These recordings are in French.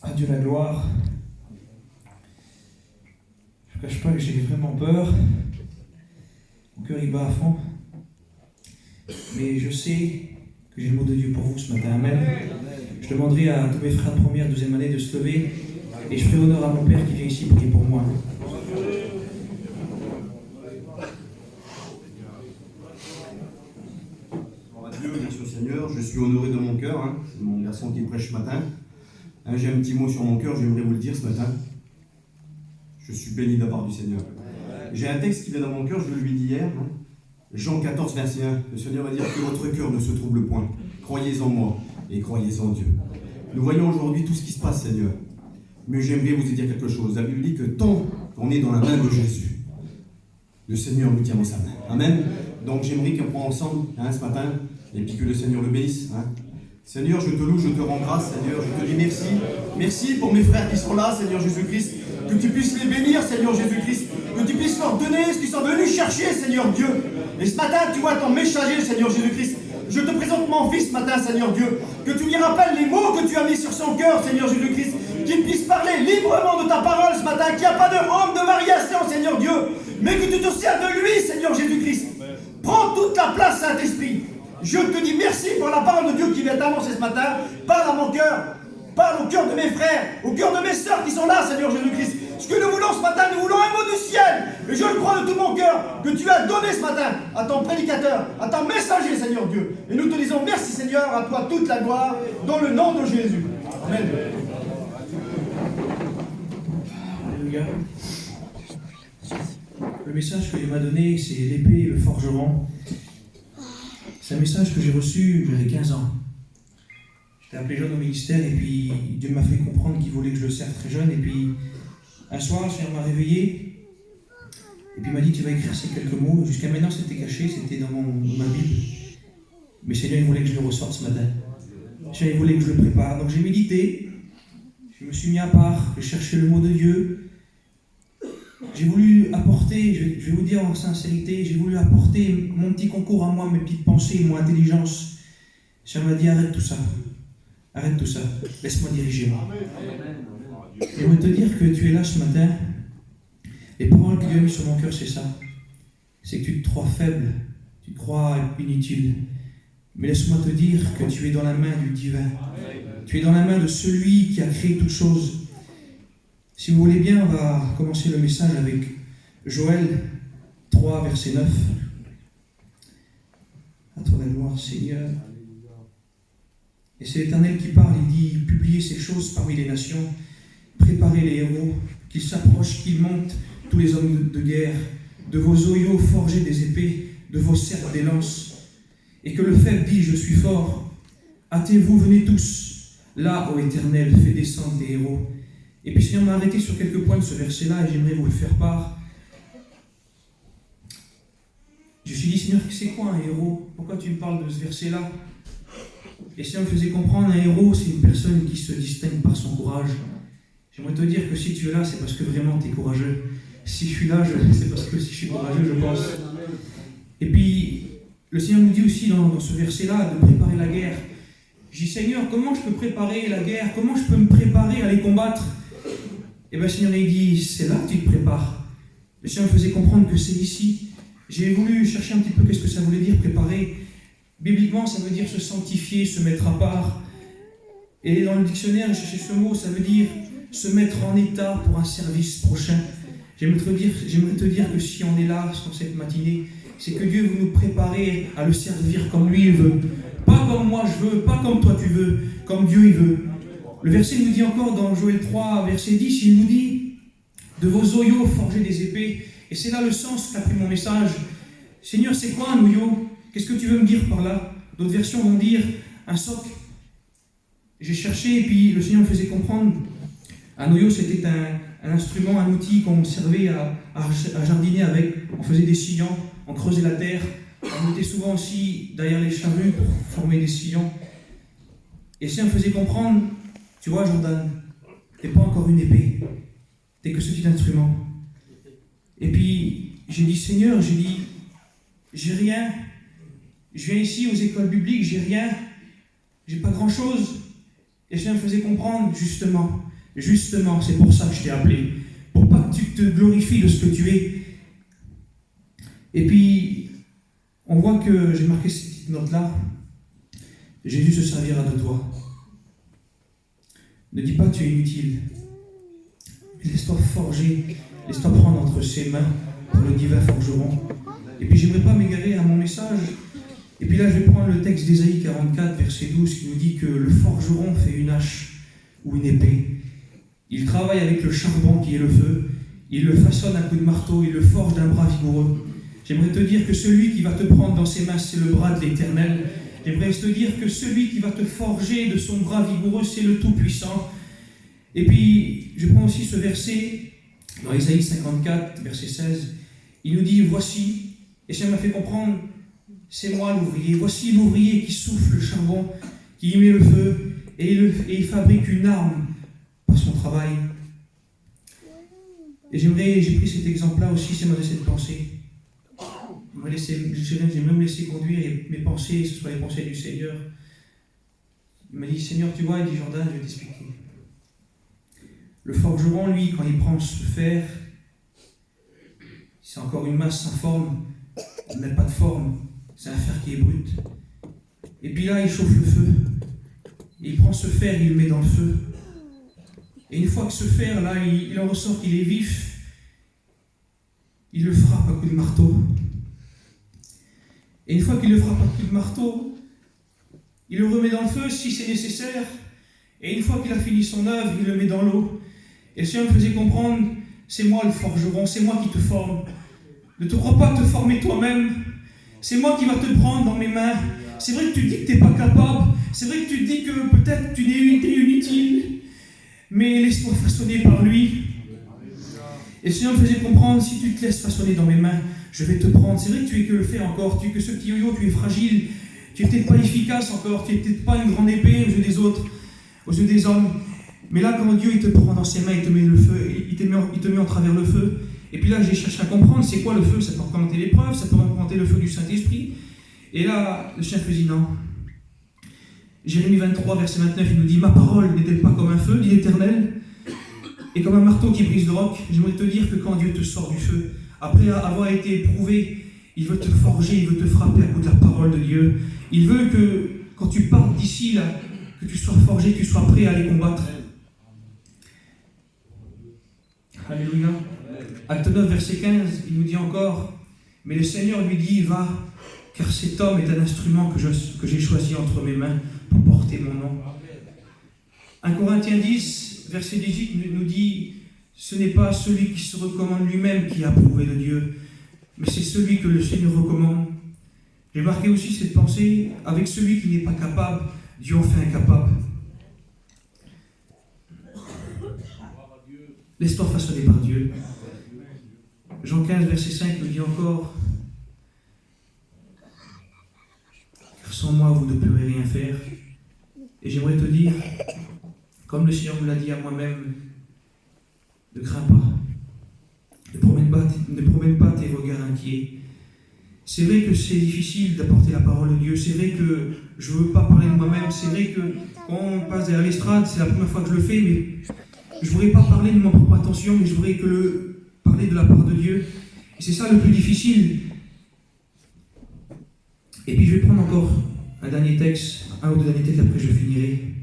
À Dieu la gloire. Je ne cache pas que j'ai vraiment peur. Mon cœur il bat à fond. Mais je sais que j'ai le mot de Dieu pour vous ce matin. Amen. Je demanderai à tous mes frères de première, deuxième année de se lever. Et je ferai honneur à mon Père qui vient ici prier pour moi. Dieu, merci au Seigneur, je suis honoré de mon cœur, c'est mon garçon qui prêche ce matin. J'ai un petit mot sur mon cœur, j'aimerais vous le dire ce matin. Je suis béni de la part du Seigneur. J'ai un texte qui vient dans mon cœur, je le lui dis hier. Jean 14, verset 1. Le Seigneur va dire que votre cœur ne se trouble point. Croyez en moi et croyez en Dieu. Nous voyons aujourd'hui tout ce qui se passe, Seigneur. Mais j'aimerais vous dire quelque chose. La Bible dit que tant qu'on est dans la main de Jésus, le Seigneur nous tient dans sa main. Amen. Donc j'aimerais qu'on prenne ensemble ce matin, et puis que le Seigneur le bénisse. Seigneur, je te loue, je te rends grâce, Seigneur, je te dis merci. Merci pour mes frères qui sont là, Seigneur Jésus-Christ. Que tu puisses les bénir, Seigneur Jésus-Christ. Que tu puisses leur donner ce qu'ils sont venus chercher, Seigneur Dieu. Et ce matin, tu vois ton messager, Seigneur Jésus-Christ. Je te présente mon fils ce matin, Seigneur Dieu. Que tu lui rappelles les mots que tu as mis sur son cœur, Seigneur Jésus-Christ. Qu'il puisse parler librement de ta parole ce matin. Qu'il n'y a pas de honte, de variation, Seigneur Dieu. Mais que tu te sers de lui, Seigneur Jésus-Christ. Prends toute la place, Saint-Esprit. Je te dis merci pour la parole de Dieu qui vient t'annoncer ce matin. Parle à mon cœur. Parle au cœur de mes frères, au cœur de mes sœurs qui sont là, Seigneur Jésus-Christ. Ce que nous voulons ce matin, nous voulons un mot du ciel. Et je le crois de tout mon cœur que tu as donné ce matin à ton prédicateur, à ton messager, Seigneur Dieu. Et nous te disons merci, Seigneur, à toi toute la gloire, dans le nom de Jésus. Amen. Alléluia. Le message que Dieu m'a donné, c'est l'épée et le forgeron. C'est un message que j'ai reçu, j'avais 15 ans. J'étais appelé jeune au ministère et puis Dieu m'a fait comprendre qu'il voulait que je le serve très jeune. Et puis un soir, le Seigneur m'a réveillé et puis il m'a dit tu vas écrire ces quelques mots. Jusqu'à maintenant c'était caché, c'était dans ma Bible. Mais le Seigneur il voulait que je le ressorte ce matin. Le Seigneur il voulait que je le prépare. Donc j'ai médité, je me suis mis à part, j'ai cherché le mot de Dieu. J'ai voulu apporter, je vais vous dire en sincérité, j'ai voulu apporter mon petit concours à moi, mes petites pensées, mon intelligence. Le Seigneur m'a dit arrête tout ça. Arrête tout ça, laisse-moi diriger. J'aimerais te dire que tu es là ce matin. Les paroles que Dieu a mises sur mon cœur, c'est ça. C'est que tu te crois faible, tu te crois inutile. Mais laisse-moi te dire que tu es dans la main du divin. Tu es dans la main de celui qui a créé toutes choses. Si vous voulez bien, on va commencer le message avec Joël 3, verset 9. À toi la gloire, Seigneur. Et c'est l'Éternel qui parle, il dit, publiez ces choses parmi les nations, préparez les héros, qu'ils s'approchent, qu'ils montent, tous les hommes de guerre, de vos oyaux forgés des épées, de vos cerfs des lances. Et que le faible dit, je suis fort, hâtez-vous, venez tous, là, ô Éternel, fais descendre des héros. Et puis Seigneur m'a arrêté sur quelques points de ce verset-là, et j'aimerais vous le faire part. Je me suis dit, Seigneur, c'est quoi un héros? Pourquoi tu me parles de ce verset-là? Et si on me faisait comprendre, un héros, c'est une personne qui se distingue par son courage. J'aimerais te dire que si tu es là, c'est parce que vraiment tu es courageux. Si je suis là, c'est parce que si je suis courageux, je pense. Et puis, le Seigneur nous dit aussi dans ce verset-là de préparer la guerre. Je dis, Seigneur, comment je peux préparer la guerre? Comment je peux me préparer à les combattre? Et bien, le Seigneur, il dit, c'est là que tu te prépares. Le Seigneur me faisait comprendre que c'est ici. J'ai voulu chercher un petit peu qu'est-ce que ça voulait dire, préparer. Bibliquement, ça veut dire se sanctifier, se mettre à part. Et dans le dictionnaire, j'ai cherché ce mot, ça veut dire se mettre en état pour un service prochain. J'aimerais te dire que si on est là, sur cette matinée, c'est que Dieu veut nous préparer à le servir comme lui il veut. Pas comme moi je veux, pas comme toi tu veux, comme Dieu il veut. Le verset nous dit encore dans Joël 3, verset 10, il nous dit « De vos oyaux forgez des épées ». Et c'est là le sens qu'a pris mon message. Seigneur, c'est quoi un oyau? Qu'est-ce que tu veux me dire par là? D'autres versions vont dire un soc. J'ai cherché et puis le Seigneur me faisait comprendre. Un oyau, c'était un instrument, un outil qu'on servait à jardiner avec. On faisait des sillons, on creusait la terre. On mettait souvent aussi derrière les charrues pour former des sillons. Et le Seigneur me faisait comprendre, tu vois Jordan, t'es pas encore une épée. T'es que ce petit instrument. Et puis j'ai dit Seigneur, j'ai rien. Je viens ici aux écoles bibliques, j'ai rien. j'ai pas grand-chose. Et le Seigneur me faisait comprendre, justement, c'est pour ça que je t'ai appelé. Pour pas que tu te glorifies de ce que tu es. Et puis, on voit que j'ai marqué cette petite note-là. Jésus se servira de toi. Ne dis pas que tu es inutile. Mais laisse-toi forger, laisse-toi prendre entre ses mains pour le divin forgeron. Et puis, j'aimerais pas m'égarer à mon message. Et puis là, je vais prendre le texte d'Ésaïe 44, verset 12, qui nous dit que le forgeron fait une hache ou une épée. Il travaille avec le charbon qui est le feu. Il le façonne à coups de marteau. Il le forge d'un bras vigoureux. J'aimerais te dire que celui qui va te prendre dans ses mains, c'est le bras de l'Éternel. J'aimerais te dire que celui qui va te forger de son bras vigoureux, c'est le Tout-Puissant. Et puis, je prends aussi ce verset, dans Ésaïe 54, verset 16. Il nous dit, voici, et ça m'a fait comprendre, c'est moi l'ouvrier. Voici l'ouvrier qui souffle le charbon, qui y met le feu, et il fabrique une arme par son travail. Et j'ai pris cet exemple-là aussi, ça m'a laissé de penser. J'ai même laissé conduire mes pensées, ce soit les pensées du Seigneur. Il m'a dit, Seigneur, tu vois, il dit, Jordan, je vais t'expliquer. Le forgeron, lui, quand il prend ce fer, c'est encore une masse sans forme, il n'a pas de forme, c'est un fer qui est brut. Et puis là, il chauffe le feu, et il prend ce fer, il le met dans le feu. Et une fois que ce fer-là, il en ressort qu'il est vif, il le frappe à coups de marteau. Et une fois qu'il le frappe à coups de marteau, il le remet dans le feu si c'est nécessaire. Et une fois qu'il a fini son œuvre, il le met dans l'eau. Et le Seigneur me faisait comprendre, c'est moi le forgeron, c'est moi qui te forme. Ne te crois pas te former toi-même. C'est moi qui va te prendre dans mes mains. C'est vrai que tu dis que tu n'es pas capable. C'est vrai que tu dis que peut-être tu es inutile. Mais laisse-toi façonner par lui. Et le Seigneur me faisait comprendre, si tu te laisses façonner dans mes mains, je vais te prendre. C'est vrai que tu es que le fer encore, tu es que ce petit yo-yo, tu es fragile, tu n'es peut-être pas efficace encore, tu n'es peut-être pas une grande épée aux yeux des autres, aux yeux des hommes. Mais là, quand Dieu il te prend dans ses mains, il te met le feu, il te met en travers le feu. Et puis là, j'ai cherché à comprendre, c'est quoi le feu? Ça peut représenter l'épreuve, ça peut représenter le feu du Saint-Esprit. Et là, le chef me dit non. Jérémie 23, verset 29, il nous dit, ma parole n'est-elle pas comme un feu, dit l'Éternel, et comme un marteau qui brise le roc? J'aimerais te dire que quand Dieu te sort du feu, après avoir été éprouvé, il veut te forger, il veut te frapper à coup de la parole de Dieu. Il veut que, quand tu partes d'ici, là, que tu sois forgé, que tu sois prêt à les combattre. Alléluia. Acte 9, verset 15, il nous dit encore, mais le Seigneur lui dit, va, car cet homme est un instrument que j'ai choisi entre mes mains pour porter mon nom. 1 Corinthiens 10, verset 18 nous dit, ce n'est pas celui qui se recommande lui-même qui a approuvé de Dieu, mais c'est celui que le Seigneur recommande. J'ai marqué aussi cette pensée, avec celui qui n'est pas capable, Dieu en fait incapable. Laisse-toi façonner par Dieu. Jean 15, verset 5 nous dit encore, car sans moi, vous ne pourrez rien faire. Et j'aimerais te dire, comme le Seigneur me l'a dit à moi-même, ne crains pas. Ne promène pas tes regards inquiets. C'est vrai que c'est difficile d'apporter la parole de Dieu. C'est vrai que je ne veux pas parler de moi-même. C'est vrai que quand on passe derrière l'estrade, c'est la première fois que je le fais, mais je ne voudrais pas parler de ma propre attention, mais je voudrais parler de la part de Dieu. Et c'est ça le plus difficile. Et puis je vais prendre encore un ou deux derniers textes, après je finirai.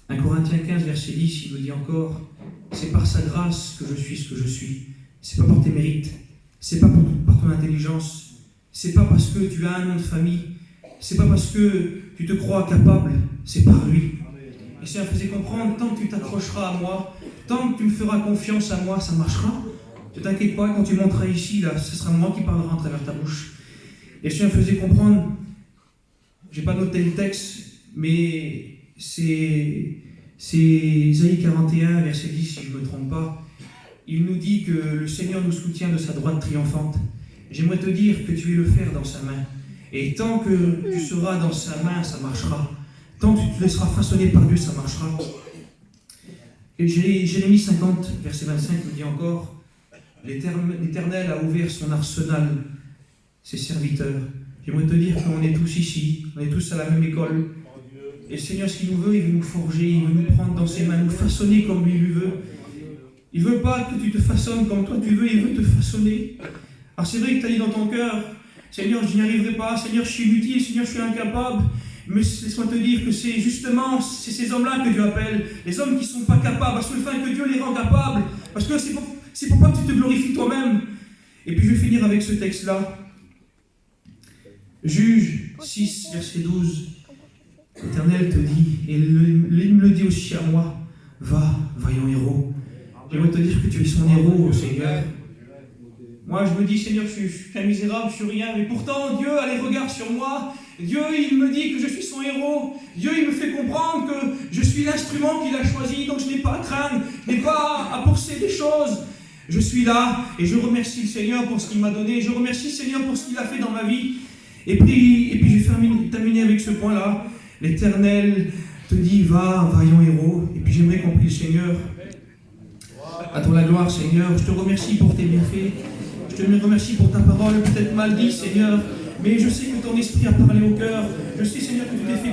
1 Corinthiens 15, verset 10, il nous dit encore, c'est par sa grâce que je suis ce que je suis. C'est pas par tes mérites, c'est pas par ton intelligence, c'est pas parce que tu as un nom de famille, c'est pas parce que tu te crois capable, c'est par lui. Et ça me faisait comprendre, tant que tu t'accrocheras à moi, tant que tu me feras confiance à moi, ça marchera. Ne t'inquiète pas, quand tu monteras ici, là, ce sera moi qui parlera à travers ta bouche. Et ça me faisait comprendre, j'ai pas noté le texte, mais c'est Ésaïe 41, verset 10, si je ne me trompe pas. Il nous dit que le Seigneur nous soutient de sa droite triomphante. J'aimerais te dire que tu es le fer dans sa main. Et tant que tu seras dans sa main, ça marchera. Tant que tu te laisseras façonner par Dieu, ça marchera. Et Jérémie 50, verset 25 nous dit encore, l'Éternel a ouvert son arsenal, ses serviteurs. J'aimerais te dire qu'on est tous ici, on est tous à la même école. Et le Seigneur, ce qu'il nous veut, il veut nous forger, il veut nous prendre dans ses mains, nous façonner comme lui veut. Il ne veut pas que tu te façonnes comme toi tu veux, il veut te façonner. Alors c'est vrai que tu as dit dans ton cœur, Seigneur, je n'y arriverai pas, Seigneur, je suis inutile, Seigneur, je suis incapable. Mais laisse-moi te dire que c'est justement ces hommes-là que Dieu appelle, les hommes qui ne sont pas capables, parce que que Dieu les rend capables, parce que c'est pour pas que tu te glorifies toi-même. Et puis je vais finir avec ce texte-là. Juge 6, verset 12. L'Éternel te dit, et il me le dit aussi à moi, va, vaillant héros. J'aimerais te dire que tu es son héros, Seigneur. Moi, je me dis, Seigneur, je suis un misérable, je suis rien, mais pourtant, Dieu a les regards sur moi. Dieu, il me dit que je suis son héros. Dieu, il me fait comprendre que je suis l'instrument qu'il a choisi, donc je n'ai pas à craindre, je n'ai pas à penser des choses. Je suis là, et je remercie le Seigneur pour ce qu'il m'a donné. Je remercie le Seigneur pour ce qu'il a fait dans ma vie. Et puis je vais terminer avec ce point-là. L'Éternel te dit, va, vaillant héros. Et puis j'aimerais qu'on prie le Seigneur. À toi la gloire, Seigneur. Je te remercie pour tes bienfaits. Je te remercie pour ta parole, peut-être mal dit, Seigneur. Mais je sais que ton esprit a parlé au cœur. Je sais, Seigneur, que tu t'es fait